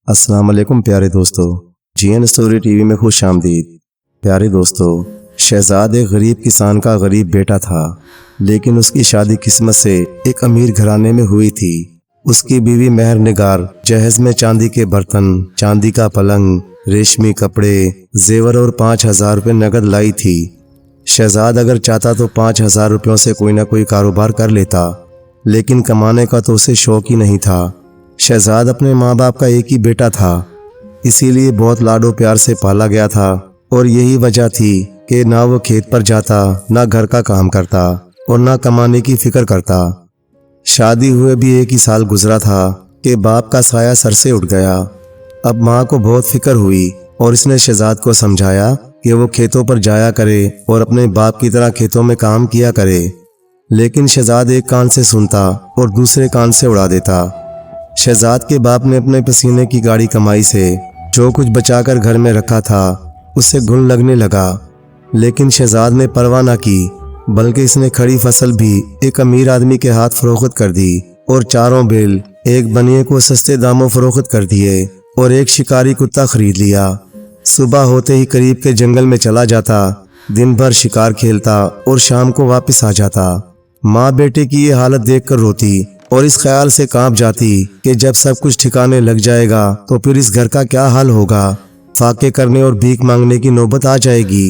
अस्सलाम वालेकुम प्यारे दोस्तों, जीएन स्टोरी टीवी में खुश आमदीद। प्यारे दोस्तों, शहजाद एक गरीब किसान का गरीब बेटा था, लेकिन उसकी शादी किस्मत से एक अमीर घराने में हुई थी। उसकी बीवी मेहर निगार जहेज में चांदी के बर्तन, चांदी का पलंग, रेशमी कपड़े, जेवर और 5,000 रुपये नगद लाई थी। शहजाद अगर चाहता तो 5,000 रुपयों से कोई ना कोई कारोबार कर लेता, लेकिन कमाने का तो उसे शौक ही नहीं था। शहजाद अपने माँ बाप का एक ही बेटा था, इसीलिए बहुत लाडो प्यार से पाला गया था, और यही वजह थी कि ना वो खेत पर जाता, ना घर का काम करता और ना कमाने की फिक्र करता। शादी हुए भी एक ही साल गुजरा था कि बाप का साया सर से उठ गया। अब माँ को बहुत फिक्र हुई और इसने शहजाद को समझाया कि वो खेतों पर जाया करे और अपने बाप की तरह खेतों में काम किया करे, लेकिन शहजाद एक कान से सुनता और दूसरे कान से उड़ा देता। शहजाद के बाप ने अपने पसीने की गाढ़ी कमाई से जो कुछ बचाकर घर में रखा था उससे घुन लगने लगा, लेकिन शहजाद ने परवाह न की, बल्कि इसने खड़ी फसल भी एक अमीर आदमी के हाथ फरोख्त कर दी और चारों बैल एक बनिए को सस्ते दामों फरोख्त कर दिए और एक शिकारी कुत्ता खरीद लिया। सुबह होते ही करीब के जंगल में चला जाता, दिन भर शिकार खेलता और शाम को वापस आ जाता। माँ बेटे की ये हालत देखकर रोती और इस ख्याल से कांप जाती कि जब सब कुछ ठिकाने लग जाएगा तो फिर इस घर का क्या हाल होगा। फाके करने और भीख मांगने की नौबत आ जाएगी।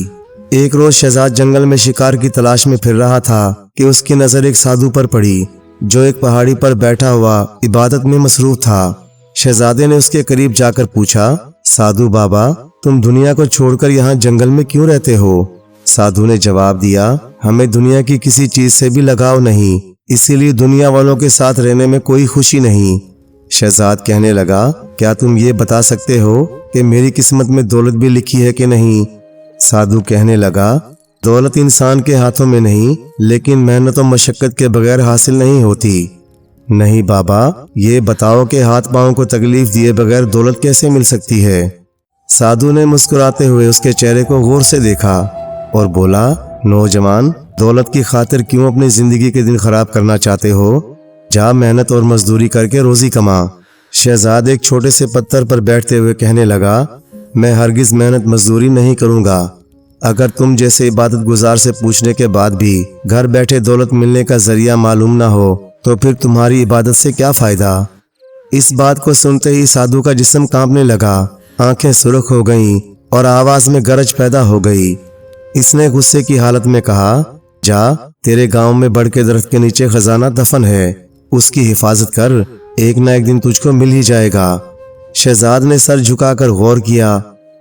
एक रोज शहजाद जंगल में शिकार की तलाश में फिर रहा था कि उसकी नजर एक साधु पर पड़ी, जो एक पहाड़ी पर बैठा हुआ इबादत में मसरूफ था। शहजादे ने उसके करीब जाकर पूछा, साधु बाबा, तुम दुनिया को छोड़कर यहाँ जंगल में क्यों रहते हो? साधु ने जवाब दिया, हमें दुनिया की किसी चीज से भी लगाव नहीं, इसीलिए दुनिया वालों के साथ रहने में कोई खुशी नहीं। शहजाद कहने लगा, क्या तुम ये बता सकते हो कि मेरी किस्मत में दौलत भी लिखी है कि नहीं? साधु कहने लगा, दौलत इंसान के हाथों में नहीं, लेकिन मेहनत और मशक्कत के बगैर हासिल नहीं होती। नहीं बाबा, ये बताओ कि हाथ पांव को तकलीफ दिए बगैर दौलत कैसे मिल सकती है? साधु ने मुस्कुराते हुए उसके चेहरे को गौर से देखा और बोला, नौजवान, दौलत की खातिर क्यों अपनी जिंदगी के दिन खराब करना चाहते हो? जा मेहनत और मजदूरी करके रोजी कमा। शहजाद एक छोटे से पत्थर पर बैठते हुए कहने लगा, मैं हरगिज मेहनत मजदूरी नहीं करूंगा। अगर तुम जैसे इबादत गुजार से पूछने के बाद भी घर बैठे दौलत मिलने का जरिया मालूम ना हो तो फिर तुम्हारी इबादत से क्या फायदा? इस बात को सुनते ही साधु का जिस्म कांपने लगा, आंखें सुर्ख हो गईं और आवाज में गरज पैदा हो गई। इसने गुस्से की हालत में कहा, जा, तेरे गांव में बड़ के दरख्त के नीचे खजाना दफन है, उसकी हिफाजत कर, एक ना एक दिन तुझको मिल ही जाएगा। शहजाद ने सर झुकाकर गौर किया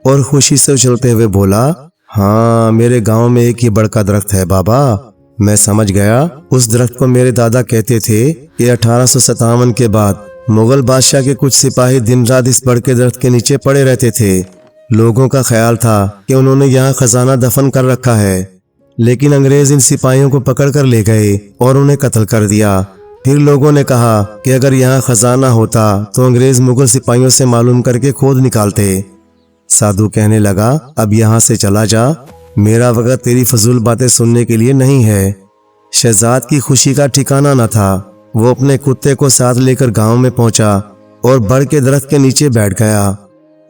और खुशी से उछलते हुए बोला, हाँ, मेरे गांव में एक ही बड़ का दरख्त है बाबा, मैं समझ गया। उस दरख्त को मेरे दादा कहते थे कि 1857 के बाद मुगल बादशाह के कुछ सिपाही दिन रात इस बड़ के दरख्त के नीचे पड़े रहते थे। लोगों का ख्याल था कि उन्होंने यहाँ खजाना दफन कर रखा है, लेकिन अंग्रेज इन सिपाहियों को पकड़ कर ले गए और उन्हें कत्ल कर दिया। फिर लोगों ने कहा कि अगर यहाँ खजाना होता तो अंग्रेज मुगल सिपाहियों से मालूम करके खोद निकालते। साधु कहने लगा, अब यहाँ से चला जा, मेरा वक्त तेरी फजूल बातें सुनने के लिए नहीं है। शहजाद की खुशी का ठिकाना न था। वो अपने कुत्ते को साथ लेकर गांव में पहुंचा और बड़ के दरख्त के नीचे बैठ गया।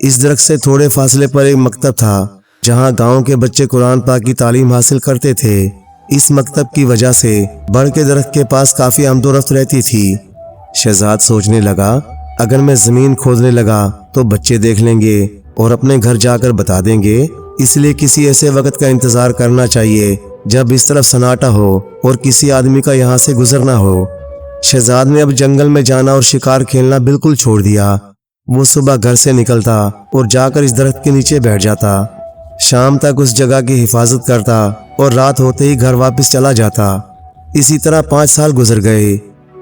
इस दरख्त से थोड़े फासले पर एक मकतब था, जहां गांव के बच्चे कुरान पाक की तालीम हासिल करते थे। इस मकतब की वजह से बड़ के दरख्त के पास काफी आमदोरफ्त रहती थी। शहजाद सोचने लगा, अगर मैं जमीन खोदने लगा तो बच्चे देख लेंगे और अपने घर जाकर बता देंगे, इसलिए किसी ऐसे वक्त का इंतजार करना चाहिए जब इस तरफ सन्नाटा हो और किसी आदमी का यहाँ से गुजरना हो। शहजाद ने अब जंगल में जाना और शिकार खेलना बिल्कुल छोड़ दिया। वो सुबह घर से निकलता और जाकर इस दरख्त के नीचे बैठ जाता, शाम तक उस जगह की हिफाजत करता और रात होते ही घर वापस चला जाता। इसी तरह 5 साल गुजर गए।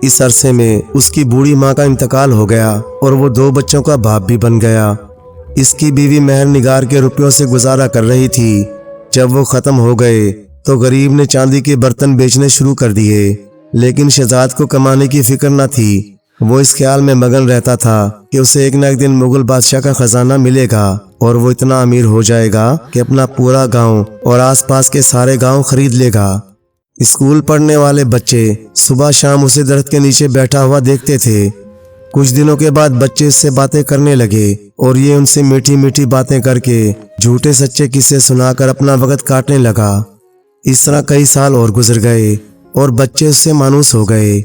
इस अरसे में उसकी बूढ़ी माँ का इंतकाल हो गया और वो 2 बच्चों का बाप भी बन गया। इसकी बीवी मेहर निगार के रुपयों से गुजारा कर रही थी। जब वो खत्म हो गए तो गरीब ने चांदी के बर्तन बेचने शुरू कर दिए, लेकिन शहजाद को कमाने की फिक्र न थी। वो इस ख्याल में मगन रहता था कि उसे एक न एक दिन मुगल बादशाह का खजाना मिलेगा और वो इतना अमीर हो जाएगा कि अपना पूरा गांव और आसपास के सारे गांव खरीद लेगा। स्कूल पढ़ने वाले बच्चे सुबह शाम उसे दरख्त के नीचे बैठा हुआ देखते थे। कुछ दिनों के बाद बच्चे इससे बातें करने लगे और ये उनसे मीठी मीठी बातें करके झूठे सच्चे किस्से सुनाकर अपना वक्त काटने लगा। इस तरह कई साल और गुजर गए और बच्चे उससे मायूस हो गए।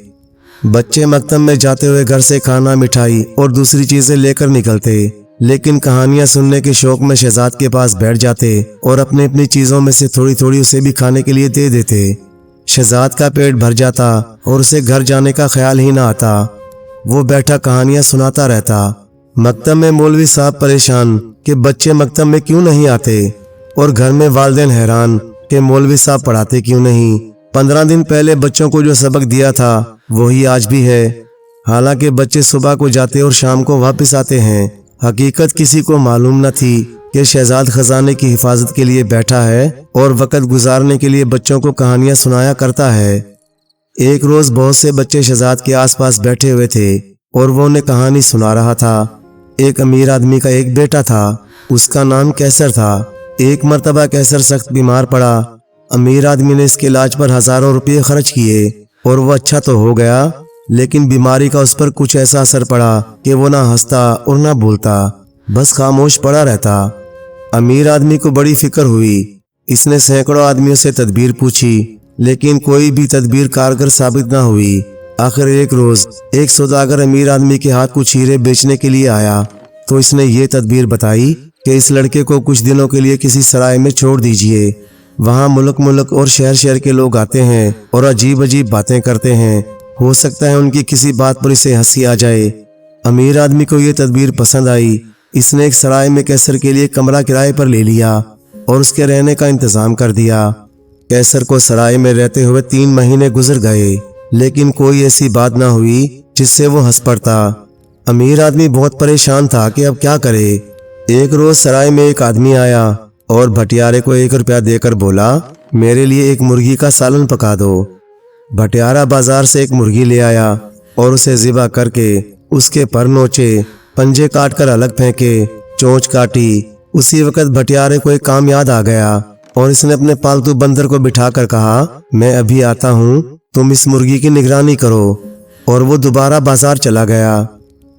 बच्चे मकतब में जाते हुए घर से खाना, मिठाई और दूसरी चीजें लेकर निकलते, लेकिन कहानियां सुनने के शौक में शहजाद के पास बैठ जाते और अपनी अपनी चीजों में से थोड़ी थोड़ी उसे भी खाने के लिए दे देते। शहजाद का पेट भर जाता और उसे घर जाने का ख्याल ही ना आता। वो बैठा कहानियां सुनाता रहता। मकतब में मौलवी साहब परेशान कि बच्चे मकतब में क्यों नहीं आते और घर में वालिदैन हैरान कि मौलवी साहब पढ़ाते क्यों नहीं। 15 दिन पहले बच्चों को जो सबक दिया था वही आज भी है। हालांकि बच्चे सुबह को जाते और शाम को वापस आते हैं। हकीकत किसी को मालूम न थी कि शहजाद खजाने की हिफाजत के लिए बैठा है और वक्त गुजारने के लिए बच्चों को कहानियां सुनाया करता है। एक रोज बहुत से बच्चे शहजाद के आसपास बैठे हुए थे और वो उन्हें कहानी सुना रहा था। एक अमीर आदमी का एक बेटा था, उसका नाम कैसर था। एक मर्तबा कैसर सख्त बीमार पड़ा। अमीर आदमी ने इसके इलाज पर हजारों रुपये खर्च किए और वो अच्छा तो हो गया, लेकिन बीमारी का उस पर कुछ ऐसा असर पड़ा कि वो ना हंसता और ना बोलता, बस खामोश पड़ा रहता। अमीर आदमी को बड़ी फिक्र हुई। इसने सैकड़ों आदमियों से तदबीर पूछी, लेकिन कोई भी तदबीर कारगर साबित ना हुई। आखिर एक रोज एक सौदागर अमीर आदमी के हाथ कुछ हीरे बेचने के लिए आया तो इसने ये तदबीर बताई कि इस लड़के को कुछ दिनों के लिए किसी सराय में छोड़ दीजिए। वहाँ मुल्क मुल्क और शहर शहर के लोग आते हैं और अजीब अजीब बातें करते हैं। हो सकता है उनकी किसी बात पर इसे हंसी आ जाए। अमीर आदमी को ये तदबीर पसंद आई। इसने एक सराय में कैसर के लिए कमरा किराए पर ले लिया और उसके रहने का इंतजाम कर दिया। कैसर को सराय में रहते हुए 3 महीने गुजर गए, लेकिन कोई ऐसी बात ना हुई जिससे वो हंस पड़ता। अमीर आदमी बहुत परेशान था कि अब क्या करे। एक रोज सराय में एक आदमी आया और भटियारे को 1 रुपया देकर बोला, मेरे लिए एक मुर्गी का सालन पका दो। भटियारा बाजार से एक मुर्गी ले आया और उसे ज़िबा करके उसके पर नोचे, पंजे काट कर अलग फेंके, चोंच काटी। उसी वक्त भटियारे को एक काम याद आ गया और इसने अपने पालतू बंदर को बिठाकर कहा, मैं अभी आता हूँ, तुम इस मुर्गी की निगरानी करो। और वो दोबारा बाजार चला गया।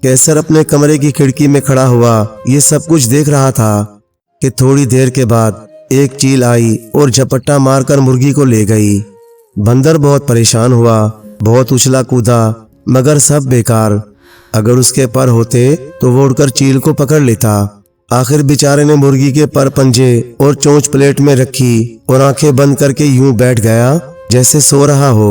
कैसर अपने कमरे की खिड़की में खड़ा हुआ ये सब कुछ देख रहा था कि थोड़ी देर के बाद एक चील आई और झपट्टा मारकर मुर्गी को ले गई। बंदर बहुत परेशान हुआ, बहुत उछला कूदा, मगर सब बेकार। अगर उसके पर होते तो वो उड़कर चील को पकड़ लेता। आखिर बेचारे ने मुर्गी के पर, पंजे और चोंच प्लेट में रखी और आंखें बंद करके यूं बैठ गया जैसे सो रहा हो।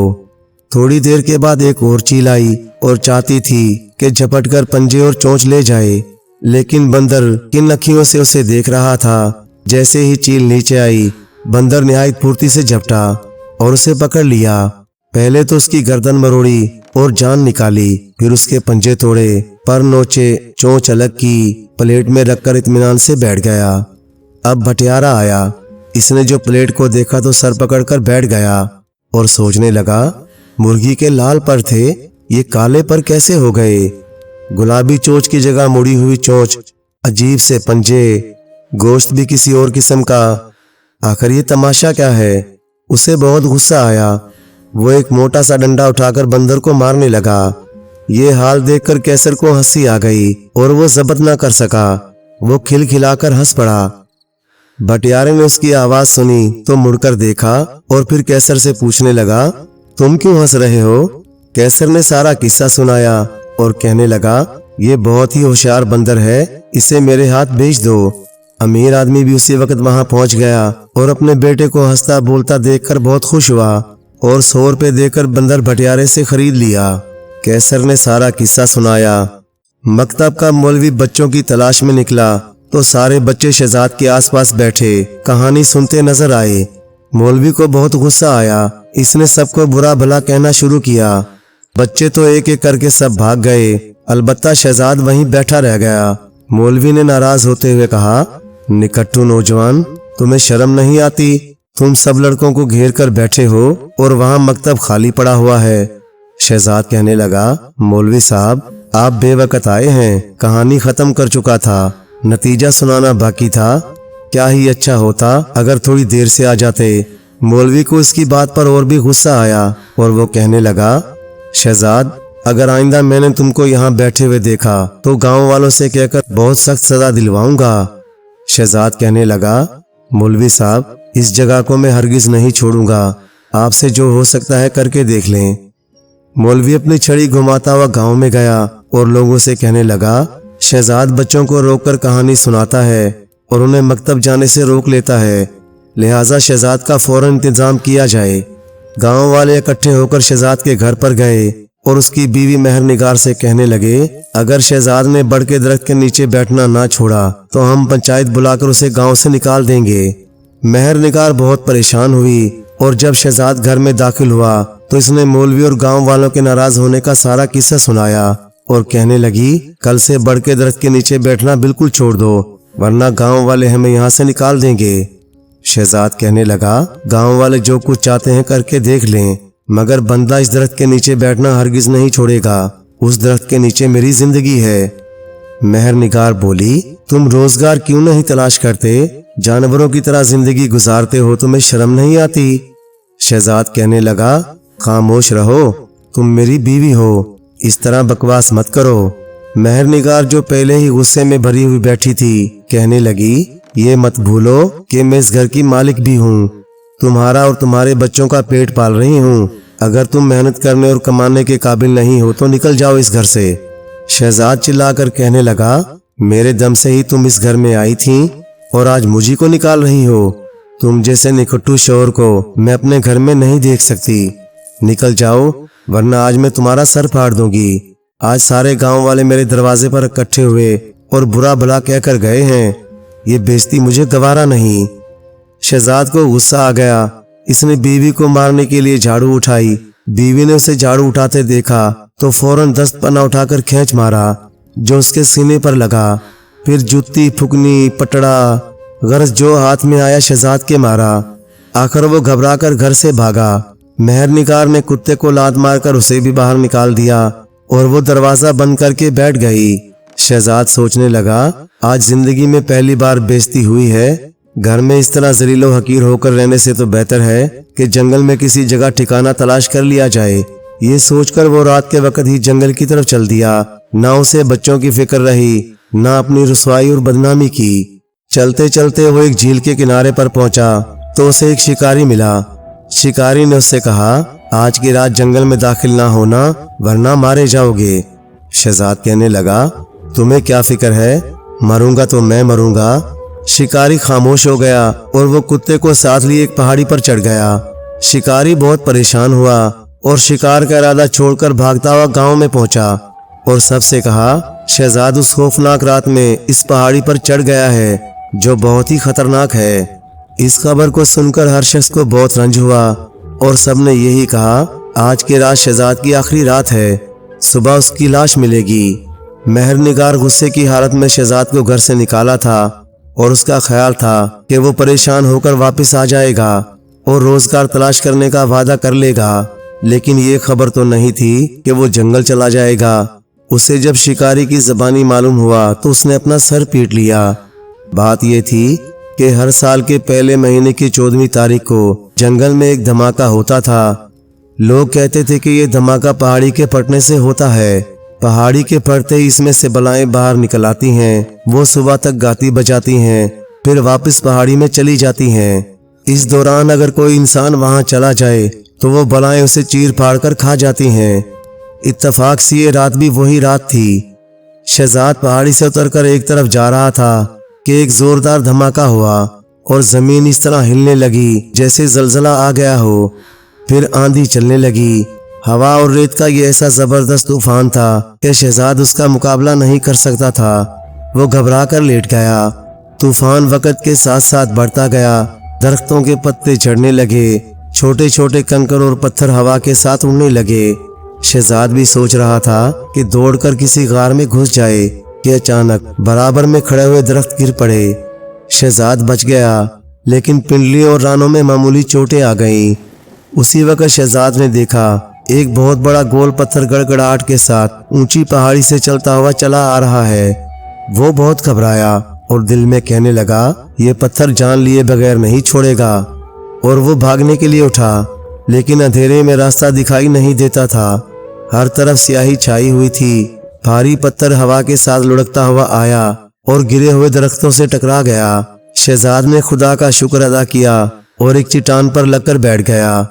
थोड़ी देर के बाद एक और चील आई और चाहती थी कि झपट कर पंजे और चोंच ले जाए, लेकिन बंदर किन अखियों से उसे देख रहा था। जैसे ही चील नीचे आई, बंदर निहायत फुर्ती से झपटा और उसे पकड़ लिया। पहले तो उसकी गर्दन मरोड़ी और जान निकाली, फिर उसके पंजे तोड़े, पर नोचे, चोंच अलग की, प्लेट में रखकर इत्मीनान से बैठ गया। अब भटियारा आया। इसने जो प्लेट को देखा तो सर पकड़कर बैठ गया और सोचने लगा, मुर्गी के लाल पर थे, ये काले पर कैसे हो गए? गुलाबी चोंच की जगह मुड़ी हुई चोंच, अजीब से पंजे, गोश्त भी किसी और किस्म का। आखिर ये तमाशा क्या है? उसे बहुत गुस्सा आया। वो एक मोटा सा डंडा उठाकर बंदर को मारने लगा। ये हाल देखकर कैसर को हंसी आ गई और वो जब्त ना कर सका। वो खिलखिलाकर हंस पड़ा। भटियारे ने उसकी आवाज सुनी तो मुड़कर देखा और फिर कैसर से पूछने लगा, तुम क्यों हंस रहे हो? कैसर ने सारा किस्सा सुनाया और कहने लगा, ये बहुत ही होशियार बंदर है, इसे मेरे हाथ भेज दो। अमीर आदमी भी उसी वक्त वहां पहुंच गया और अपने बेटे को हंसता बोलता देखकर बहुत खुश हुआ और 100 रुपये देकर बंदर भटियारे से खरीद लिया। कैसर ने सारा किस्सा सुनाया। मकतब का मौलवी बच्चों की तलाश में निकला तो सारे बच्चे शहजाद के आसपास बैठे कहानी सुनते नजर आए। मौलवी को बहुत गुस्सा आया। इसने सबको बुरा भला कहना शुरू किया। बच्चे तो एक एक करके सब भाग गए, अलबत्ता शहजाद वहीं बैठा रह गया। मौलवी ने नाराज होते हुए कहा, निकट्टू नौजवान, तुम्हें शर्म नहीं आती? तुम सब लड़कों को घेर कर बैठे हो और वहां मकतब खाली पड़ा हुआ है। शहजाद कहने लगा, मौलवी साहब, आप बेवकत आए हैं, कहानी खत्म कर चुका था, नतीजा सुनाना बाकी था। क्या ही अच्छा होता अगर थोड़ी देर से आ जाते। मौलवी को इसकी बात पर और भी गुस्सा आया और वो कहने लगा, शहजाद, अगर आइंदा मैंने तुमको यहाँ बैठे हुए देखा तो गांव वालों से कहकर बहुत सख्त सजा दिलवाऊंगा। शहजाद कहने लगा, मौलवी साहब, इस जगह को मैं हरगिज नहीं छोड़ूंगा, आपसे जो हो सकता है करके देख लें। मौलवी अपनी छड़ी घुमाता हुआ गांव में गया और लोगों से कहने लगा, शहजाद बच्चों को रोककर कहानी सुनाता है और उन्हें मकतब जाने से रोक लेता है, लिहाजा शहजाद का फौरन इंतजाम किया जाए। गांव वाले इकट्ठे होकर शहजाद के घर पर गए और उसकी बीवी मेहर निगार से कहने लगे, अगर शहजाद ने बड़ के दरख्त के नीचे बैठना ना छोड़ा तो हम पंचायत बुलाकर उसे गांव से निकाल देंगे। मेहर निगार बहुत परेशान हुई और जब शहजाद घर में दाखिल हुआ तो इसने मौलवी और गांव वालों के नाराज होने का सारा किस्सा सुनाया और कहने लगी, कल से बड़ के दरख्त के नीचे बैठना बिल्कुल छोड़ दो, वरना गांव वाले हमें यहाँ से निकाल देंगे। शहजाद कहने लगा, गांव वाले जो कुछ चाहते हैं करके देख लें, मगर बंदा इस दरख्त के नीचे बैठना हरगिज नहीं छोड़ेगा। उस दरख्त के नीचे मेरी जिंदगी है। मेहर निगार बोली, तुम रोजगार क्यों नहीं तलाश करते? जानवरों की तरह जिंदगी गुजारते हो, तुम्हें शर्म नहीं आती? शहजाद कहने लगा, खामोश रहो, तुम मेरी बीवी हो, इस तरह बकवास मत करो। मेहर निगार जो पहले ही गुस्से में भरी हुई बैठी थी, कहने लगी, ये मत भूलो कि मैं इस घर की मालिक भी हूँ, तुम्हारा और तुम्हारे बच्चों का पेट पाल रही हूँ। अगर तुम मेहनत करने और कमाने के काबिल नहीं हो तो निकल जाओ इस घर से। शहजाद चिल्लाकर कहने लगा, मेरे दम से ही तुम इस घर में आई थी और आज मुझी को निकाल रही हो? तुम जैसे निकट्टू शोर को मैं अपने घर में नहीं देख सकती। निकल जाओ, वरना आज मैं तुम्हारा सर फाड़ दूंगी। आज सारे गांव वाले मेरे दरवाजे पर इकट्ठे हुए और बुरा भला कहकर गए हैं, ये बेइज्जती मुझे गवारा नहीं। शहजाद को गुस्सा आ गया। इसने बीवी को मारने के लिए झाड़ू उठाई। बीवी ने उसे झाड़ू उठाते देखा तो फौरन दस्त पन्ना उठाकर खींच मारा जो उसके सीने पर लगा। फिर जुत्ती, फुकनी, पटड़ा, गरज जो हाथ में आया शहजाद के मारा। आखिर वो घबराकर घर से भागा। मेहर निगार ने कुत्ते को लात मारकर उसे भी बाहर निकाल दिया और वो दरवाजा बंद करके बैठ गई। शहजाद सोचने लगा, आज जिंदगी में पहली बार बेइज्जती हुई है। घर में इस तरह जलीलो हकीर होकर रहने से तो बेहतर है कि जंगल में किसी जगह ठिकाना तलाश कर लिया जाए। ये सोचकर वो रात के वक्त ही जंगल की तरफ चल दिया। ना उसे बच्चों की फिक्र रही, ना अपनी रुसवाई और बदनामी की। चलते चलते वो एक झील के किनारे पर पहुंचा तो उसे एक शिकारी मिला। शिकारी ने उससे कहा, आज की रात जंगल में दाखिल ना होना, वरना मारे जाओगे। शहजाद कहने लगा, तुम्हें क्या फिक्र है, मरूंगा तो मैं मरूंगा। शिकारी खामोश हो गया और वो कुत्ते को साथ लिए एक पहाड़ी पर चढ़ गया। शिकारी बहुत परेशान हुआ और शिकार का इरादा छोड़कर भागता हुआ गांव में पहुंचा और सबसे कहा, शहजाद उस खौफनाक रात में इस पहाड़ी पर चढ़ गया है जो बहुत ही खतरनाक है। इस खबर को सुनकर हर शख्स को बहुत रंज हुआ और सबने यही कहा, आज की रात शहजाद की आखिरी रात है, सुबह उसकी लाश मिलेगी। मेहर निगार गुस्से की हालत में शहजाद को घर से निकाला था और उसका ख्याल था कि वो परेशान होकर वापस आ जाएगा और रोजगार तलाश करने का वादा कर लेगा, लेकिन ये खबर तो नहीं थी कि वो जंगल चला जाएगा। उसे जब शिकारी की ज़बानी मालूम हुआ तो उसने अपना सर पीट लिया। बात ये थी कि हर साल के पहले महीने की 14वीं तारीख को जंगल में एक धमाका होता था। लोग कहते थे कि ये धमाका पहाड़ी के फटने से होता है। पहाड़ी के फटते ही इसमें से बलाएं बाहर निकल आती हैं। वो सुबह तक गाती बजाती हैं, फिर वापस पहाड़ी में चली जाती हैं। इस दौरान अगर कोई इंसान वहां चला जाए तो वो बलाएं उसे चीर फाड़ कर खा जाती हैं। इत्तफाक से ये रात भी वही रात थी। शहजाद पहाड़ी से उतरकर एक तरफ जा रहा था कि एक जोरदार धमाका हुआ और जमीन इस तरह हिलने लगी जैसे जलजला आ गया हो। फिर आंधी चलने लगी। हवा और रेत का ये ऐसा जबरदस्त तूफान था कि शहजाद उसका मुकाबला नहीं कर सकता था। वो घबरा कर लेट गया। तूफान वक्त के साथ साथ बढ़ता गया। दरख्तों के पत्ते झड़ने लगे, छोटे छोटे कंकड़ और पत्थर हवा के साथ उड़ने लगे। शहजाद भी सोच रहा था कि दौड़कर किसी गार में घुस जाए कि अचानक बराबर में खड़े हुए दरख्त गिर पड़े। शहजाद बच गया, लेकिन पिंडलियों और रानों में मामूली चोटें आ गईं। उसी वक्त शहजाद ने देखा एक बहुत बड़ा गोल पत्थर गड़गड़ाहट के साथ ऊंची पहाड़ी से चलता हुआ चला आ रहा है। वो बहुत घबराया और दिल में कहने लगा, ये पत्थर जान लिए बगैर नहीं छोड़ेगा। और वो भागने के लिए उठा, लेकिन अंधेरे में रास्ता दिखाई नहीं देता था। हर तरफ स्याही छाई हुई थी। भारी पत्थर हवा के साथ लुढ़कता हुआ आया और गिरे हुए दरख्तों से टकरा गया। शहजाद ने खुदा का शुक्र अदा किया और एक चट्टान पर लगकर बैठ गया।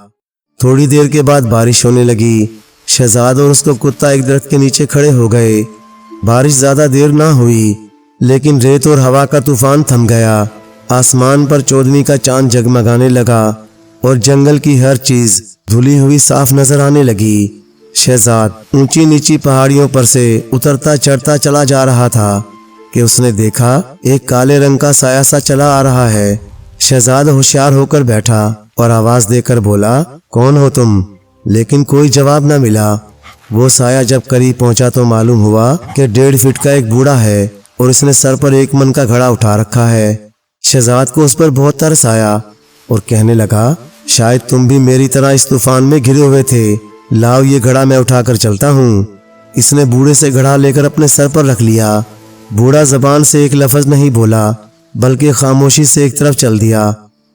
थोड़ी देर के बाद बारिश होने लगी। शहजाद और उसका कुत्ता एक दरख्त के नीचे खड़े हो गए। बारिश ज्यादा देर ना हुई, लेकिन रेत और हवा का तूफान थम गया। आसमान पर चौदहवीं का चांद जगमगाने लगा और जंगल की हर चीज धुली हुई साफ नजर आने लगी। शहजाद ऊंची नीची पहाड़ियों पर से उतरता चढ़ता चला जा रहा था कि उसने देखा एक काले रंग का साया सा चला आ रहा है। शहजाद होशियार होकर बैठा और आवाज देकर बोला, कौन हो तुम? लेकिन कोई जवाब न मिला। वो साया जब करीब पहुंचा तो मालूम हुआ कि 1.5 फीट का एक बूढ़ा है और इसने सर पर 1 मन का घड़ा उठा रखा है। शहजाद को उस पर बहुत तरस आया और कहने लगा, शायद तुम भी मेरी तरह इस तूफान में घिरे हुए थे। लाओ ये घड़ा मैं उठाकर चलता हूँ। इसने बूढ़े से घड़ा लेकर अपने सर पर रख लिया। बूढ़ा जबान से एक लफ्ज नहीं बोला, बल्कि खामोशी से एक तरफ चल दिया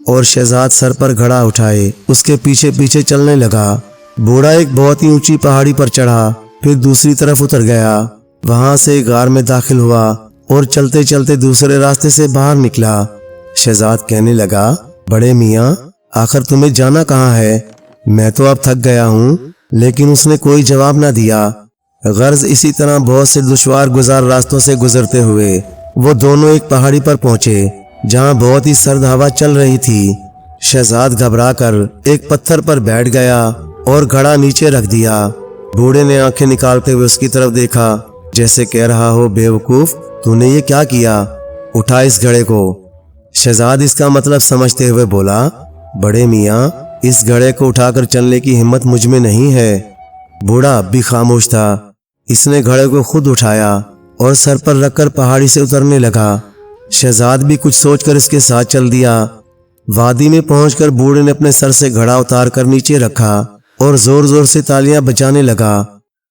और शहजाद सर पर घड़ा उठाए उसके पीछे पीछे चलने लगा। बूढ़ा एक बहुत ही ऊंची पहाड़ी पर चढ़ा, फिर दूसरी तरफ उतर गया। वहां से एक गार में दाखिल हुआ और चलते चलते दूसरे रास्ते से बाहर निकला। शहजाद कहने लगा, बड़े मियाँ, आखिर तुम्हें जाना कहाँ है? मैं तो अब थक गया हूँ। लेकिन उसने कोई जवाब ना दिया। गर्ज इसी तरह बहुत से दुश्वार गुजार रास्तों से गुजरते हुए वो दोनों एक पहाड़ी पर पहुंचे जहाँ बहुत ही सर्द हवा चल रही थी। शहजाद घबराकर एक पत्थर पर बैठ गया और घड़ा नीचे रख दिया। बूढ़े ने आंखें निकालते हुए उसकी तरफ देखा, जैसे कह रहा हो, बेवकूफ, तूने ये क्या किया? उठा इस घड़े को। शहजाद इसका मतलब समझते हुए बोला, बड़े मियाँ, इस घड़े को उठाकर चलने की हिम्मत मुझ में नहीं है। बूढ़ा अब भी खामोश था। इसने घड़े को खुद उठाया और सर पर रखकर पहाड़ी से उतरने लगा। शहजाद भी कुछ सोचकर इसके साथ चल दिया। वादी में पहुंचकर बूढ़े ने अपने सर से घड़ा उतार कर नीचे रखा और जोर जोर से तालियां बजाने लगा।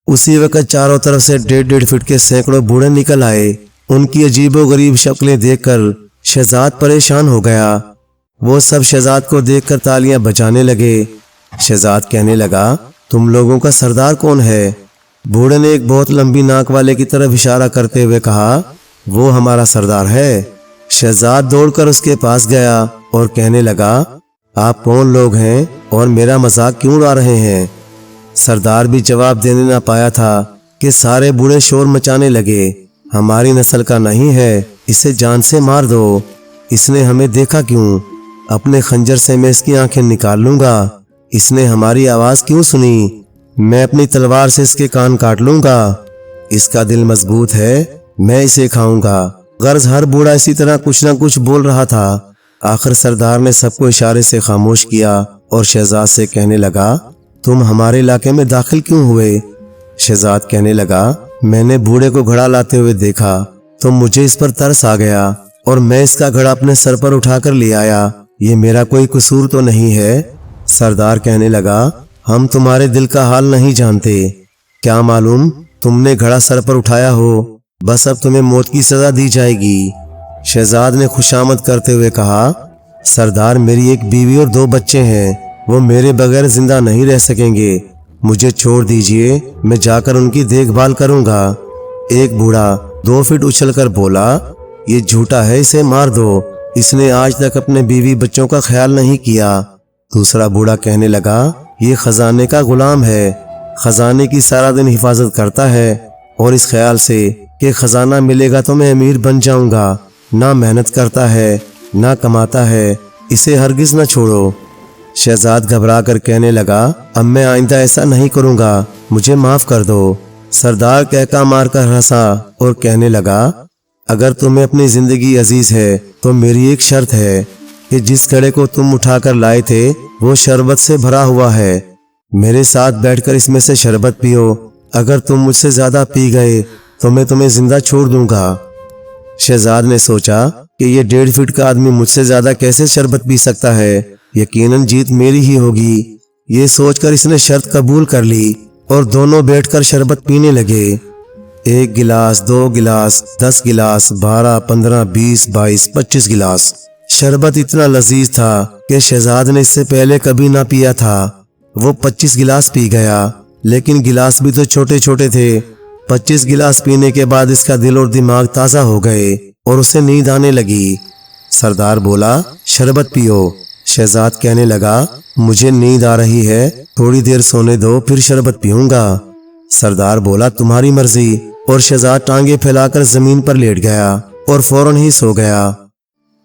उसी वक्त चारों तरफ से 1.5 फीट के सैकड़ों बूढ़े निकल आए। उनकी अजीबोगरीब शक्लें देखकर शहजाद परेशान हो गया। वो सब शहजाद को देखकर तालियां बजाने लगे। शहजाद कहने लगा, तुम लोगों का सरदार कौन है? बूढ़े ने एक बहुत लंबी नाक वाले की तरफ इशारा करते हुए कहा, वो हमारा सरदार है। शहजाद दौड़कर उसके पास गया और कहने लगा, आप कौन लोग हैं और मेरा मजाक क्यों उड़ा रहे हैं? सरदार भी जवाब देने ना पाया था कि सारे बूढ़े शोर मचाने लगे, हमारी नस्ल का नहीं है, इसे जान से मार दो। इसने हमें देखा क्यों? अपने खंजर से मैं इसकी आंखें निकाल लूंगा। इसने हमारी आवाज क्यों सुनी? मैं अपनी तलवार से इसके कान काट लूंगा। इसका दिल मजबूत है, मैं इसे खाऊंगा। गर्ज हर बूढ़ा इसी तरह कुछ न कुछ बोल रहा था। आखिर सरदार ने सबको इशारे से खामोश किया और शहजाद से कहने लगा, तुम हमारे इलाके में दाखिल क्यों हुए? शहजाद कहने लगा, मैंने बूढ़े को घड़ा लाते हुए देखा तो मुझे इस पर तरस आ गया और मैं इसका घड़ा अपने सर पर उठाकर ले आया। ये मेरा कोई कसूर तो नहीं है। सरदार कहने लगा, हम तुम्हारे दिल का हाल नहीं जानते। क्या मालूम तुमने घड़ा सर पर उठाया हो, बस अब तुम्हें मौत की सजा दी जाएगी। शहजाद ने खुशामद करते हुए कहा, सरदार, मेरी एक बीवी और 2 बच्चे हैं, वो मेरे बगैर जिंदा नहीं रह सकेंगे। मुझे छोड़ दीजिए, मैं जाकर उनकी देखभाल करूंगा। एक बूढ़ा 2 फीट उछलकर बोला, ये झूठा है, इसे मार दो। इसने आज तक अपने बीवी बच्चों का ख्याल नहीं किया। दूसरा बूढ़ा कहने लगा, ये खजाने का गुलाम है, खजाने की सारा दिन हिफाजत करता है और इस ख्याल से कि खजाना मिलेगा तो मैं अमीर बन जाऊंगा, ना मेहनत करता है ना कमाता है, इसे हरगिज न छोड़ो। शहजाद घबरा कर कहने लगा, अब मैं आइंदा ऐसा नहीं करूंगा, मुझे माफ कर दो। सरदार कहका मार कर हंसा और कहने लगा, अगर तुम्हें अपनी जिंदगी अजीज है तो मेरी एक शर्त है कि जिस घड़े को तुम उठाकर लाए थे वो शरबत से भरा हुआ है। मेरे साथ बैठकर इसमें से शरबत पियो। अगर तुम मुझसे ज्यादा पी गए तो मैं तुम्हें जिंदा छोड़ दूंगा। शहजाद ने सोचा कि ये 1.5 फीट का आदमी मुझसे ज्यादा कैसे शरबत पी सकता है, यकीनन जीत मेरी ही होगी। ये सोचकर इसने शर्त कबूल कर ली और दोनों बैठकर शरबत पीने लगे। 1 गिलास, 2 गिलास, 10 गिलास, 12, 15, 20, 22, 25 गिलास। शरबत इतना लजीज था कि शहजाद ने इससे पहले कभी ना पिया था। वो 25 गिलास पी गया। لیکن गिलास भी तो छोटे छोटे थे। 25 गिलास पीने के बाद इसका दिल और दिमाग ताज़ा हो गए और उसे नींद आने लगी। सरदार बोला, शरबत पियो। शहजाद कहने लगा, मुझे नींद आ रही है, थोड़ी देर सोने दो, फिर शरबत पीऊंगा। सरदार बोला, तुम्हारी मर्जी। और शहजाद टांगे फैलाकर जमीन पर लेट गया और फौरन ही सो गया।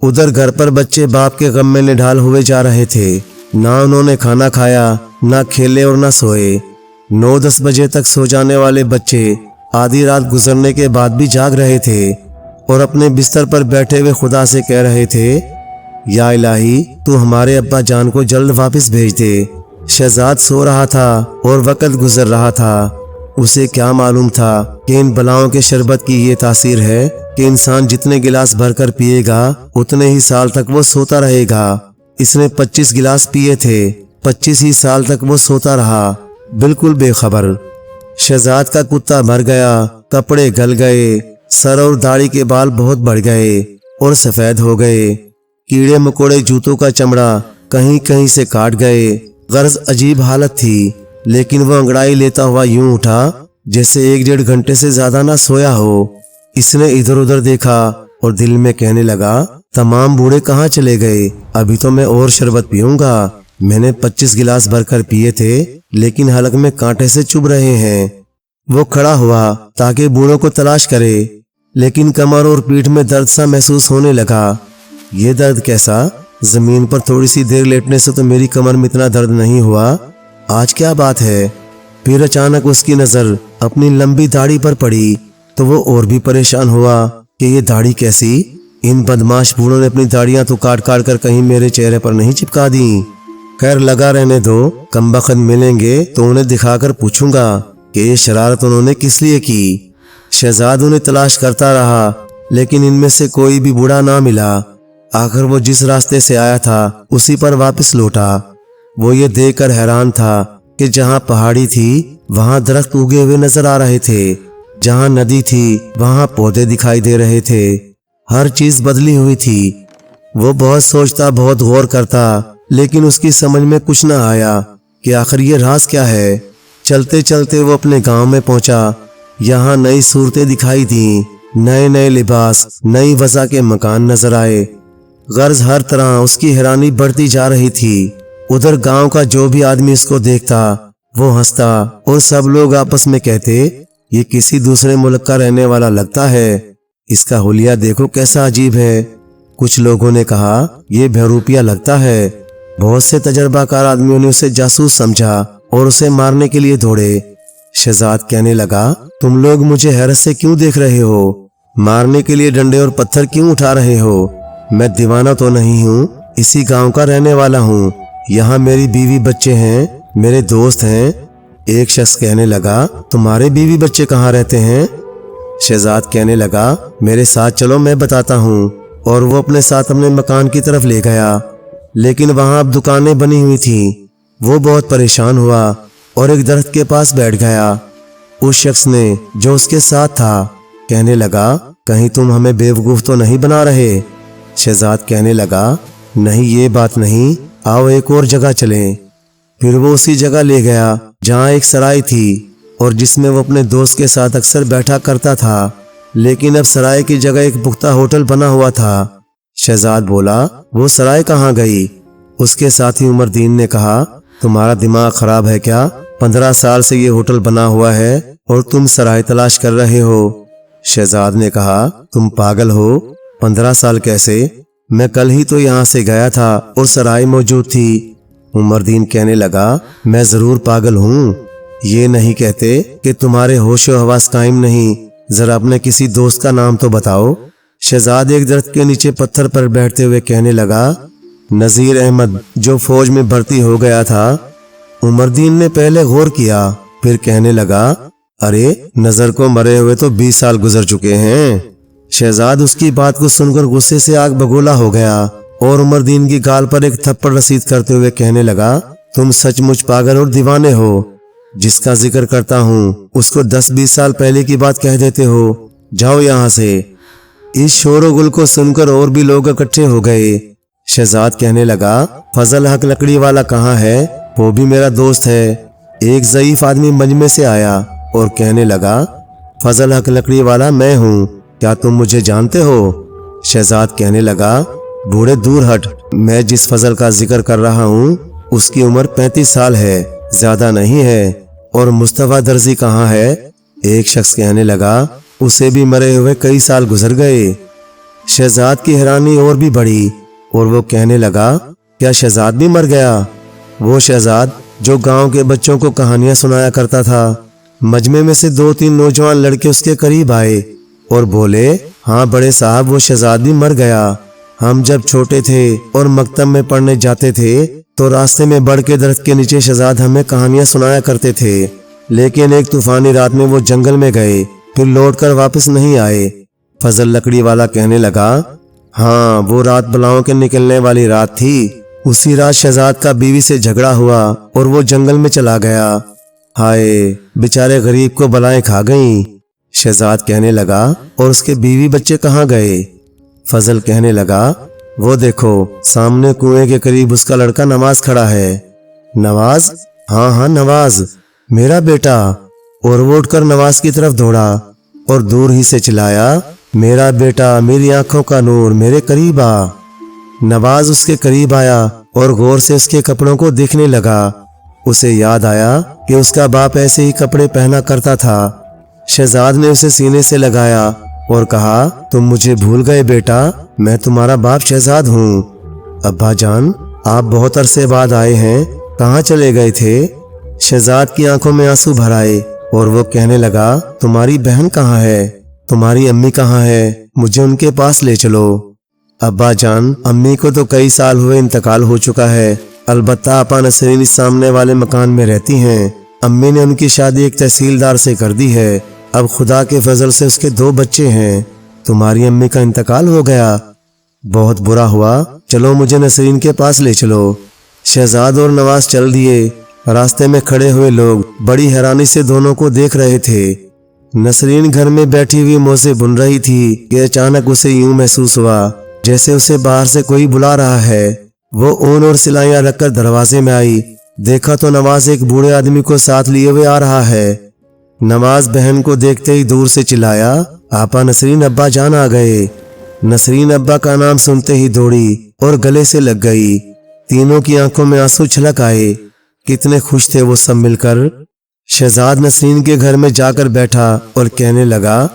उधर घर पर बच्चे बाप के गम में निढाल हुए जा रहे थे। ना उन्होंने खाना खाया, ना खेले और ना सोए। 9-10 बजे तक सो जाने वाले बच्चे आधी रात गुजरने के बाद भी जाग रहे थे और अपने बिस्तर पर बैठे हुए खुदा से कह रहे थे, या इलाही, तू हमारे अब्बा जान को जल्द वापस भेज दे। शहजाद सो रहा था और वक्त गुजर रहा था। उसे क्या मालूम था कि इन बलाओं के शरबत की ये तासीर है कि इंसान जितने गिलास भरकर पिएगा उतने ही साल तक वो सोता रहेगा। इसने 25 गिलास पिए थे, 25 ही साल तक वो सोता रहा, बिल्कुल बेखबर। शहजाद का कुत्ता मर गया, कपड़े गल गए, सर और दाढ़ी के बाल बहुत बढ़ गए और सफेद हो गए। कीड़े मकोड़े जूतों का चमड़ा कहीं कहीं से काट गए। गर्ज अजीब हालत थी, लेकिन वो अंगड़ाई लेता हुआ यूं उठा जैसे 1-1.5 घंटे से ज्यादा ना सोया हो। इसने इधर उधर देखा और दिल में कहने लगा, तमाम बूढ़े कहाँ चले गए? अभी तो मैं और शरबत पीऊंगा। मैंने 25 गिलास भरकर पिए थे, लेकिन हलक में कांटे से चुभ रहे हैं। वो खड़ा हुआ ताकि बूढ़ों को तलाश करे, लेकिन कमर और पीठ में दर्द सा महसूस होने लगा। ये दर्द कैसा? जमीन पर थोड़ी सी देर लेटने से तो मेरी कमर में इतना दर्द नहीं हुआ, आज क्या बात है? फिर अचानक उसकी नजर अपनी लंबी दाढ़ी पर पड़ी तो वो और भी परेशान हुआ कि ये दाढ़ी कैसी? इन बदमाश बूढ़ों ने अपनी दाढ़ियां तो काट काट कर कहीं मेरे चेहरे पर नहीं चिपका दी। खैर लगा रहने दो, कमबख्त मिलेंगे तो उन्हें दिखाकर पूछूंगा कि ये शरारत उन्होंने किस लिए की। शहजाद उन्हें तलाश करता रहा, लेकिन इनमें से कोई भी बूढ़ा ना मिला। आखिर वो जिस रास्ते से आया था उसी पर वापस लौटा। वो ये देखकर हैरान था कि जहाँ पहाड़ी थी वहाँ दरख्त उगे हुए नजर आ रहे थे, जहाँ नदी थी वहाँ पौधे दिखाई दे रहे थे, हर चीज बदली हुई थी। वो बहुत सोचता, बहुत गौर करता, लेकिन उसकी समझ में कुछ न आया कि आखिर ये राज क्या है। चलते चलते वो अपने गांव में पहुंचा। यहाँ नई सूरतें दिखाई दी, नए नए लिबास, नई वज़ा के मकान नजर आए। गर्ज हर तरह उसकी हैरानी बढ़ती जा रही थी। उधर गांव का जो भी आदमी इसको देखता वो हंसता और सब लोग आपस में कहते, ये किसी दूसरे मुल्क का रहने वाला लगता है, इसका हुलिया देखो कैसा अजीब है। कुछ लोगों ने कहा, ये बहरूपिया लगता है। बहुत से तजर्बाकार आदमियों ने उसे जासूस समझा और उसे मारने के लिए दौड़े। शहजाद कहने लगा, तुम लोग मुझे हैरत से क्यों देख रहे हो? मारने के लिए डंडे और पत्थर क्यों उठा रहे हो? मैं दीवाना तो नहीं हूँ, इसी गांव का रहने वाला हूँ। यहाँ मेरी बीवी बच्चे हैं, मेरे दोस्त हैं। एक शख्स कहने लगा, तुम्हारे बीवी बच्चे कहाँ रहते हैं? शहजाद कहने लगा, मेरे साथ चलो, मैं बताता हूँ। और वो अपने साथ अपने मकान की तरफ ले गया, लेकिन वहाँ अब दुकानें बनी हुई थी। वो बहुत परेशान हुआ और एक दरख्त के पास बैठ गया। उस शख्स ने जो उसके साथ था कहने लगा, कहीं तुम हमें बेवकूफ़ तो नहीं बना रहे? शहजाद कहने लगा, नहीं, ये बात नहीं, आओ एक और जगह चलें। फिर वो उसी जगह ले गया जहाँ एक सराय थी और जिसमें वो अपने दोस्त के साथ अक्सर बैठा करता था, लेकिन अब सराय की जगह एक पुख्ता होटल बना हुआ था। शहजाद बोला, वो सराय कहाँ गई? उसके साथी उमरदीन ने कहा, तुम्हारा दिमाग खराब है क्या? 15 साल से ये होटल बना हुआ है और तुम सराय तलाश कर रहे हो। शहजाद ने कहा, तुम पागल हो? 15 साल कैसे? मैं कल ही तो यहाँ से गया था और सराय मौजूद थी। उमरदीन कहने लगा, मैं जरूर पागल हूँ, ये नहीं कहते कि तुम्हारे होशो हवास कायम नहीं। जरा अपने किसी दोस्त का नाम तो बताओ। शहजाद एक दरख्त के नीचे पत्थर पर बैठते हुए कहने लगा, नजीर अहमद, जो फौज में भर्ती हो गया था। उमरदीन ने पहले गौर किया, फिर कहने लगा, अरे नजर को मरे हुए तो 20 साल गुजर चुके हैं। शहजाद उसकी बात को सुनकर गुस्से से आग बगोला हो गया और उमरदीन की गाल पर एक थप्पड़ रसीद करते हुए कहने लगा, तुम सचमुच पागल और दीवाने हो। जिसका जिक्र करता हूँ उसको 10-20 साल पहले की बात कह देते हो। जाओ यहाँ से। इस शोर गुल को सुनकर और भी लोग इकट्ठे हो गए। शहजाद कहने लगा, फजल हक लकड़ी वाला कहाँ है? वो भी मेरा दोस्त है। ایک ضعیف آدمی مجمع سے آیا اور کہنے لگا، فضل حق لکڑی والا میں ہوں، کیا تم مجھے جانتے ہو؟ شہزاد کہنے لگا، بوڑھے دور ہٹ، میں جس فضل کا ذکر کر رہا ہوں اس کی عمر 35 سال ہے، زیادہ نہیں ہے۔ اور مصطفیٰ درزی کہاں ہے؟ ایک شخص کہنے لگا، اسے بھی مرے ہوئے کئی سال گزر گئے۔ شہزاد کی حیرانی اور بھی بڑھی اور وہ کہنے لگا، کیا شہزاد بھی مر گیا؟ وہ شہزاد جو گاؤں کے بچوں کو کہانیاں سنایا کرتا تھا۔ مجمع میں سے 2-3 نوجوان لڑکے اس کے قریب آئے اور بولے، ہاں بڑے صاحب، وہ شہزاد بھی مر گیا۔ ہم جب چھوٹے تھے اور مکتب میں پڑھنے جاتے تھے تو راستے میں بڑ کے درخت کے نیچے شہزاد ہمیں کہانیاں سنایا کرتے تھے، لیکن ایک طوفانی رات میں وہ جنگل میں گئے، پھر لوٹ کر واپس نہیں آئے۔ فضل لکڑی والا کہنے لگا، ہاں وہ رات بلاؤں کے نکلنے والی رات تھی۔ اسی رات شہزاد کا بیوی سے جھگڑا ہوا اور وہ جنگل میں چلا گیا۔ ہائے، بیچارے غریب کو بلائیں کھا گئیں۔ شہزاد کہنے لگا، اور اس کے بیوی بچے کہاں گئے؟ فضل کہنے لگا، وہ دیکھو سامنے کنویں کے قریب اس کا لڑکا نواز کھڑا ہے۔ نواز؟ ہاں نواز، میرا بیٹا۔ اور وہ اٹھ کر نواز کی طرف دوڑا اور دور ہی سے چلایا، میرا بیٹا، میری آنکھوں کا نور، میرے قریب آ۔ نواز اس کے قریب آیا اور غور سے اس کے کپڑوں کو دیکھنے لگا۔ اسے یاد آیا کہ اس کا باپ ایسے ہی کپڑے پہنا کرتا تھا۔ شہزاد نے اسے سینے سے لگایا اور کہا، تم مجھے بھول گئے بیٹا، میں تمہارا باپ شہزاد ہوں۔ ابا جان، آپ بہت عرصے بعد آئے ہیں، کہاں چلے گئے تھے؟ شہزاد کی آنکھوں میں آنسو بھر آئے اور وہ کہنے لگا، تمہاری بہن کہاں ہے؟ تمہاری امی کہاں ہے؟ مجھے ان کے پاس لے چلو۔ ابا جان، امی کو تو کئی سال ہوئے انتقال ہو چکا ہے، البتہ آپا نسرین اس سامنے والے مکان میں رہتی ہیں۔ امی نے ان کی شادی ایک تحصیلدار سے کر دی ہے، اب خدا کے فضل سے اس کے 2 بچے ہیں۔ تمہاری امی کا انتقال ہو گیا؟ بہت برا ہوا، چلو مجھے نسرین کے پاس لے چلو۔ شہزاد اور نواز چل دیے۔ راستے میں کھڑے ہوئے لوگ بڑی حیرانی سے دونوں کو دیکھ رہے تھے۔ نسرین گھر میں بیٹھی ہوئی موزے بن رہی تھی کہ اچانک اسے یوں محسوس ہوا جیسے اسے باہر سے کوئی بلا رہا ہے۔ وہ اون اور سلائیاں رکھ کر دروازے میں آئی، دیکھا تو نواز ایک بوڑھے آدمی کو ساتھ لیے ہوئے آ رہا ہے۔ نواز بہن کو دیکھتے ہی دور سے چلایا، آپا نسرین، ابا جان آ گئے۔ نسرین ابا کا نام سنتے ہی دوڑی اور گلے سے لگ گئی۔ تینوں کی آنکھوں میں آنسو چھلک آئے، کتنے خوش تھے وہ سب مل کر۔ شہزاد نسرین کے گھر میں جا کر بیٹھا اور کہنے لگا،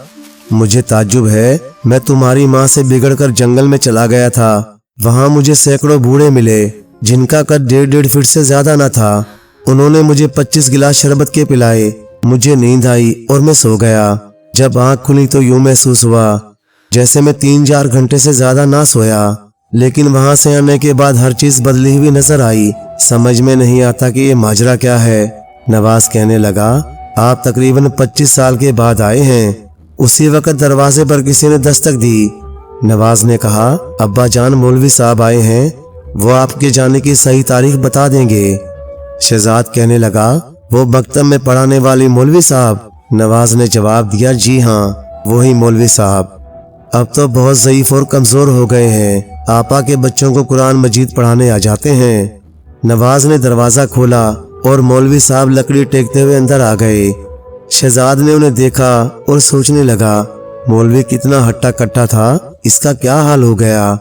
مجھے تعجب ہے، میں تمہاری ماں سے بگڑ کر جنگل میں چلا گیا تھا، وہاں مجھے سینکڑوں بوڑھے ملے جن کا قد 1.5 فٹ سے زیادہ نہ تھا۔ انہوں نے مجھے 25 گلاس شربت کے پلائے، مجھے نیند آئی اور میں سو گیا۔ جب آنکھ کھلی تو یوں محسوس ہوا جیسے میں 3-4 گھنٹے سے زیادہ نہ سویا، لیکن وہاں سے آنے کے بعد ہر چیز بدلی ہوئی نظر آئی، سمجھ میں نہیں آتا کہ یہ ماجرا کیا ہے۔ نواز کہنے لگا، آپ تقریباً 25 سال کے بعد آئے ہیں۔ اسی وقت دروازے پر کسی نے دستک دی۔ نواز نے کہا، ابا جان، مولوی صاحب آئے ہیں، وہ آپ کے جانے کی صحیح تاریخ بتا دیں گے۔ شہزاد کہنے لگا، وہ مکتب میں پڑھانے والی مولوی صاحب؟ نواز نے جواب دیا، جی ہاں، وہی مولوی صاحب۔ اب تو بہت ضعیف اور کمزور ہو گئے ہیں، آپا کے بچوں کو قرآن مجید پڑھانے آ جاتے ہیں۔ نواز نے دروازہ کھولا اور مولوی صاحب لکڑی ٹیکتے ہوئے اندر آ گئے۔ شہزاد نے انہیں دیکھا اور سوچنے لگا، مولوی کتنا ہٹا کٹا تھا، اس کا کیا حال ہو گیا؟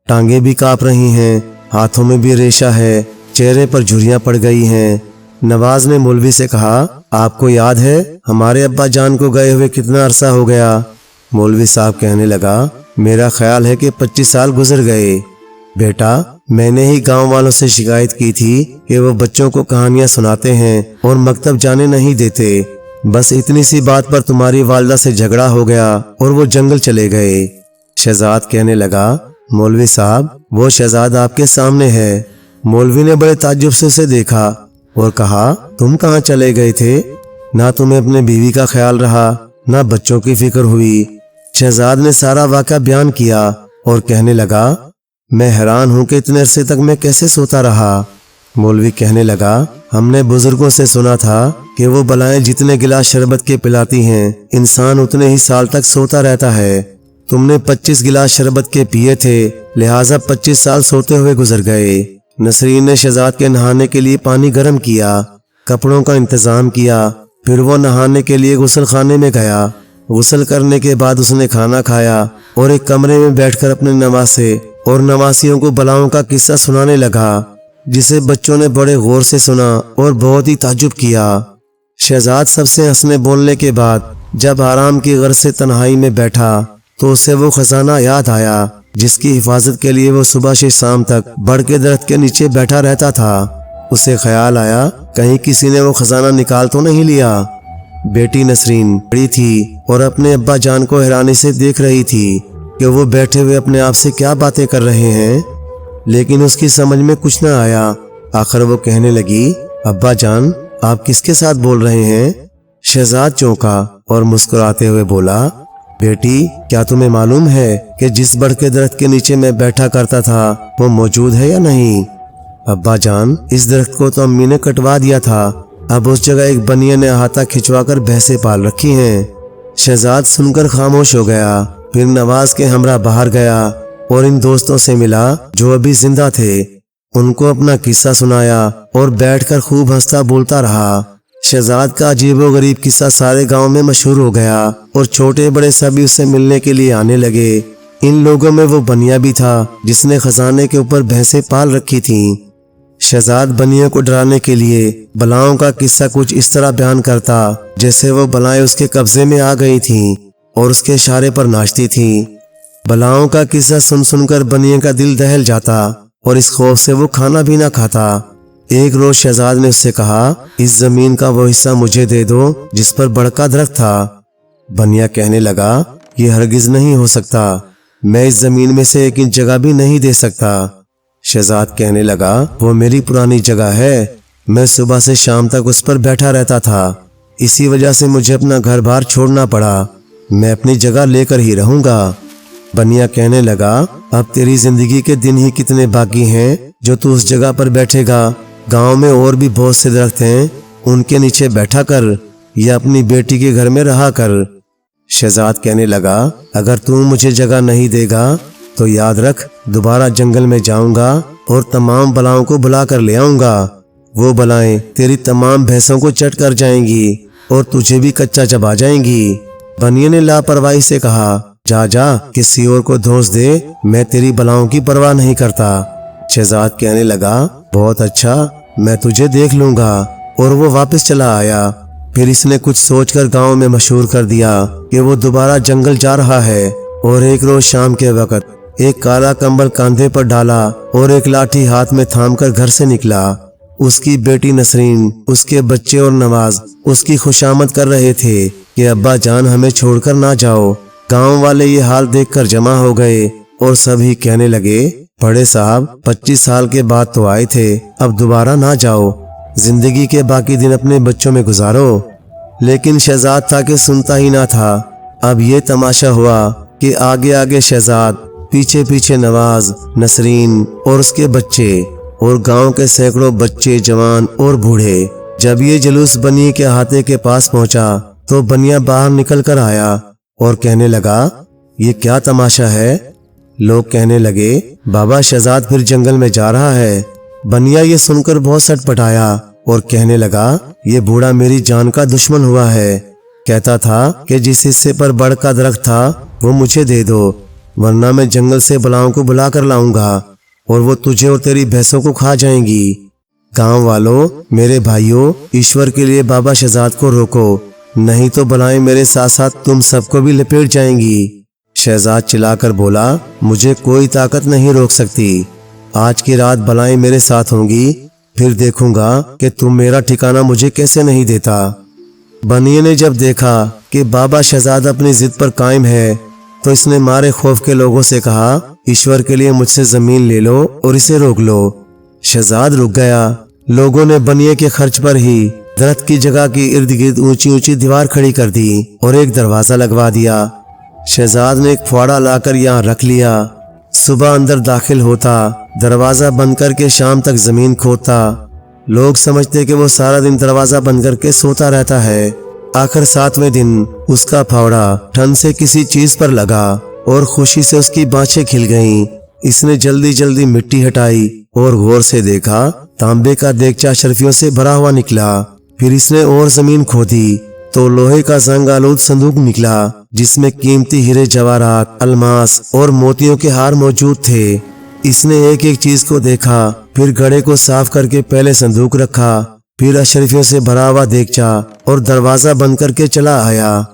ٹانگیں بھی کانپ رہی ہیں، ہاتھوں میں بھی ریشہ ہے، چہرے پر جھریاں پڑ گئی ہیں۔ نواز نے مولوی سے کہا، آپ کو یاد ہے ہمارے ابا جان کو گئے ہوئے کتنا عرصہ ہو گیا؟ مولوی صاحب کہنے لگا، میرا خیال ہے کہ 25 سال گزر گئے۔ بیٹا، میں نے ہی گاؤں والوں سے شکایت کی تھی کہ وہ بچوں کو کہانیاں سناتے ہیں اور مکتب جانے نہیں دیتے، بس اتنی سی بات پر تمہاری والدہ سے جھگڑا ہو گیا اور وہ جنگل چلے گئے۔ شہزاد کہنے لگا، مولوی صاحب، وہ شہزاد آپ کے سامنے ہے۔ مولوی نے بڑے تعجب سے اسے دیکھا اور کہا، تم کہاں چلے گئے تھے؟ نہ تمہیں اپنے بیوی کا خیال رہا، نہ بچوں کی فکر ہوئی۔ شہزاد نے سارا واقعہ بیان کیا اور کہنے لگا، میں حیران ہوں کہ اتنے عرصے تک میں کیسے سوتا رہا۔ مولوی کہنے لگا، ہم نے بزرگوں سے سنا تھا کہ وہ بلائیں جتنے گلاس شربت کے پلاتی ہیں، انسان اتنے ہی سال تک سوتا رہتا ہے۔ تم نے 25 گلاس شربت کے پیے تھے، لہٰذا 25 سال سوتے ہوئے گزر گئے۔ نسرین نے شہزاد کے نہانے کے لیے پانی گرم کیا، कपड़ों का इंतजाम किया। फिर वो नहाने के लिए गुस्ल खाने में गया। गुस्ल करने के बाद उसने खाना खाया और एक कमरे में बैठकर अपने नवासे और नवासियों को बलाओं का किस्सा सुनाने लगा, जिसे बच्चों ने बड़े गौर से सुना और बहुत ही ताज्जुब किया। शहजाद सबसे हंसने बोलने के बाद जब आराम की गर्ज से तन्हाई में बैठा तो उसे वो खजाना याद आया जिसकी हिफाजत के लिए वो सुबह से शाम तक बड़ के दरख्त के नीचे बैठा रहता था। उसे ख्याल आया कहीं किसी ने वो खजाना निकाल तो नहीं लिया। बेटी नसरीन बड़ी थी और अपने अब्बा जान को हैरानी से देख रही थी कि वो बैठे हुए अपने आप से क्या बातें कर रहे हैं, लेकिन उसकी समझ में कुछ न आया। आखिर वो कहने लगी, अब्बा जान आप किसके साथ बोल रहे हैं? शहजाद चौंका और मुस्कुराते हुए बोला, बेटी क्या तुम्हें मालूम है कि जिस बड़ के दरख्त के नीचे मैं बैठा करता था वो मौजूद है या नहीं? अब्बा जान इस दरख्त को तो अम्मी ने कटवा दिया था, अब उस जगह एक बनिया ने अहाता खिंचवा कर भैंसे पाल रखी हैं। शहजाद सुनकर खामोश हो गया। फिर नवाज के हमरा बाहर गया और इन दोस्तों से मिला जो अभी जिंदा थे। उनको अपना किस्सा सुनाया और बैठकर खूब हंसता बोलता रहा। शहजाद का अजीबोगरीब किस्सा सारे गांव में मशहूर हो गया और छोटे बड़े सभी उससे मिलने के लिए आने लगे। इन लोगों में वो बनिया भी था जिसने खजाने के ऊपर भैंसें पाल रखी थीं। शहजाद बनिया को डराने के लिए बलाओं का किस्सा कुछ इस तरह बयान करता जैसे वो बलाएं उसके कब्जे में आ गई थीं और उसके इशारे पर नाचती थीं। बलाओं का किस्सा सुन सुनकर बनिया का दिल दहल जाता और इस खौफ से वो खाना भी ना खाता। एक रोज शहजाद ने उससे कहा, इस जमीन का वो हिस्सा मुझे दे दो जिस पर बड़का दरख्त था। बनिया कहने लगा, ये हरगिज नहीं हो सकता, मैं इस जमीन में से एक इंच जगह भी नहीं दे सकता। शहजाद कहने लगा, वो मेरी पुरानी जगह है, मैं सुबह से शाम तक उस पर बैठा रहता था, इसी वजह से मुझे अपना घर बार छोड़ना पड़ा, मैं अपनी जगह लेकर ही रहूंगा। बनिया कहने लगा, अब तेरी जिंदगी के दिन ही कितने बाकी हैं जो तू उस जगह पर बैठेगा। गांव में और भी बहुत से दरख्त हैं, उनके नीचे बैठा कर या अपनी बेटी के घर में रहा कर। शहजाद कहने लगा, अगर तू मुझे जगह नहीं देगा तो याद रख, दोबारा जंगल में जाऊंगा और तमाम बलाओं को बुला कर ले आऊंगा। वो बलाएं तेरी तमाम भैंसों को चट कर जाएंगी और तुझे भी कच्चा चबा जाएंगी। बनिया ने लापरवाही से कहा, जा जा किसी और को धोस दे, मैं तेरी बलाओं की परवाह नहीं करता। शहजाद कहने लगा, बहुत अच्छा, मैं तुझे देख लूंगा, और वो वापस चला आया। फिर इसने कुछ सोचकर गांव में मशहूर कर दिया कि वो दोबारा जंगल जा रहा है। और एक रोज शाम के वक्त एक काला कंबल कांधे पर डाला और एक लाठी हाथ में थामकर घर से निकला। उसकी बेटी नसरीन, उसके बच्चे और नवाज उसकी खुशामद कर रहे थे कि अब्बा जान हमें छोड़कर ना जाओ। गांव वाले ये हाल देखकर जमा हो गए और सभी कहने लगे, बड़े साहब 25 साल के बाद तो आए थे, अब दोबारा ना जाओ, जिंदगी के बाकी दिन अपने बच्चों में गुजारो। लेकिन शहजाद था कि सुनता ही ना था। अब ये तमाशा हुआ कि आगे आगे शहजाद, पीछे पीछे नवाज, नसरीन और उसके बच्चे और गांव के सैकड़ों बच्चे, जवान और बूढ़े। जब ये जुलूस बनिया के अहाते के पास पहुंचा तो बनिया बाहर निकल कर आया और कहने लगा, ये क्या तमाशा है? लोग कहने लगे, बाबा शहजाद फिर जंगल में जा रहा है। बनिया ये सुनकर बहुत सटपटाया और कहने लगा, ये बूढ़ा मेरी जान का दुश्मन हुआ है, कहता था कि जिस हिस्से पर बड़ का दरख्त था वो मुझे दे दो, वरना मैं जंगल से बलाओं को बुला कर लाऊंगा और वो तुझे और तेरी भैंसों को खा जाएंगी। गांव वालों, मेरे भाइयों, ईश्वर के लिए बाबा शहजाद को रोको, नहीं तो बलाएं मेरे साथ साथ तुम सबको भी लपेट जाएंगी। शहजाद चिल्लाकर बोला, मुझे कोई ताकत नहीं रोक सकती, आज की रात बलाएं मेरे साथ होंगी, फिर देखूंगा कि तुम मेरा ठिकाना मुझे कैसे नहीं देता। बनिया ने जब देखा कि बाबा शहजाद अपनी जिद पर कायम है तो इसने मारे खौफ के लोगों से कहा, ईश्वर के लिए मुझसे जमीन ले लो और इसे रोक लो। शहजाद रुक गया। लोगों ने बनिया के खर्च पर ही दरख्त की जगह की इर्द गिर्द ऊंची ऊंची दीवार खड़ी कर दी और एक दरवाजा लगवा दिया। शहजाद ने एक फावड़ा लाकर यहाँ रख लिया। सुबह अंदर दाखिल होता, दरवाजा बंद करके शाम तक जमीन खोदता। लोग समझते कि वो सारा दिन दरवाजा बंद करके सोता रहता है। आखिर 7वें दिन उसका फावड़ा ठंड से किसी चीज पर लगा और खुशी से उसकी बाँछें खिल गईं। इसने जल्दी जल्दी मिट्टी हटाई और गौर से देखा, तांबे का देगचा अशरफियों से भरा हुआ निकला। फिर इसने और जमीन खोदी तो लोहे का जंग आलूद संदूक निकला जिसमें कीमती हीरे जवाहरात, अलमास और मोतियों के हार मौजूद थे। इसने एक एक चीज को देखा, फिर घड़े को साफ करके पहले संदूक रखा, फिर अशरफियों से भरा हुआ देगचा और दरवाजा बंद करके चला आया।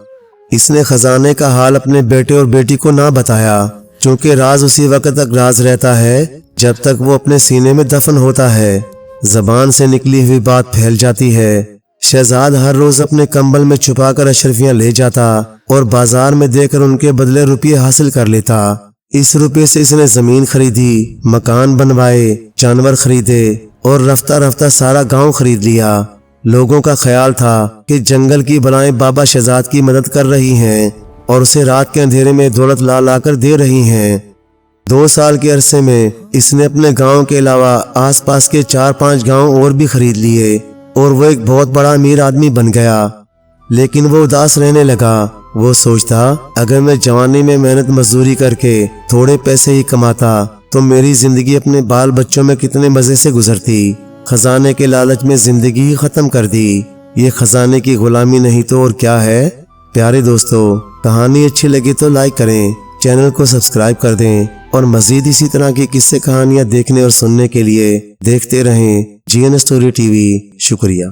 इसने खजाने का हाल अपने बेटे और बेटी को ना बताया, क्योंकि राज उसी वक्त तक राज रहता है जब तक वो अपने सीने में दफन होता है। जबान से निकली हुई बात फैल जाती है। शहजाद हर रोज अपने कंबल में छुपाकर अशरफियां ले जाता और बाजार में देकर उनके बदले रुपये हासिल कर लेता। इस रुपये से इसने जमीन खरीदी, मकान बनवाए, जानवर खरीदे और रफ्ता रफ्ता सारा गांव खरीद लिया। लोगों का ख्याल था कि जंगल की बलाएं बाबा शहजाद की मदद कर रही हैं और उसे रात के अंधेरे में दौलत ला ला कर दे रही हैं। 2 साल के अरसे में इसने अपने गांव के अलावा आसपास के 4-5 गांव और भी खरीद लिए और वो एक बहुत बड़ा अमीर आदमी बन गया। लेकिन वो उदास रहने लगा। वो सोचता, अगर मैं जवानी में मेहनत मजदूरी करके थोड़े पैसे ही कमाता तो मेरी जिंदगी अपने बाल बच्चों में कितने मजे से गुजरती। खजाने के लालच में जिंदगी ही खत्म कर दी। ये खजाने की गुलामी नहीं तो और क्या है। प्यारे दोस्तों, कहानी अच्छी लगी तो लाइक करें, चैनल को सब्सक्राइब कर दें और मजीद इसी तरह की किस्से कहानियां देखने और सुनने के लिए देखते रहें जीएन स्टोरी टीवी। शुक्रिया।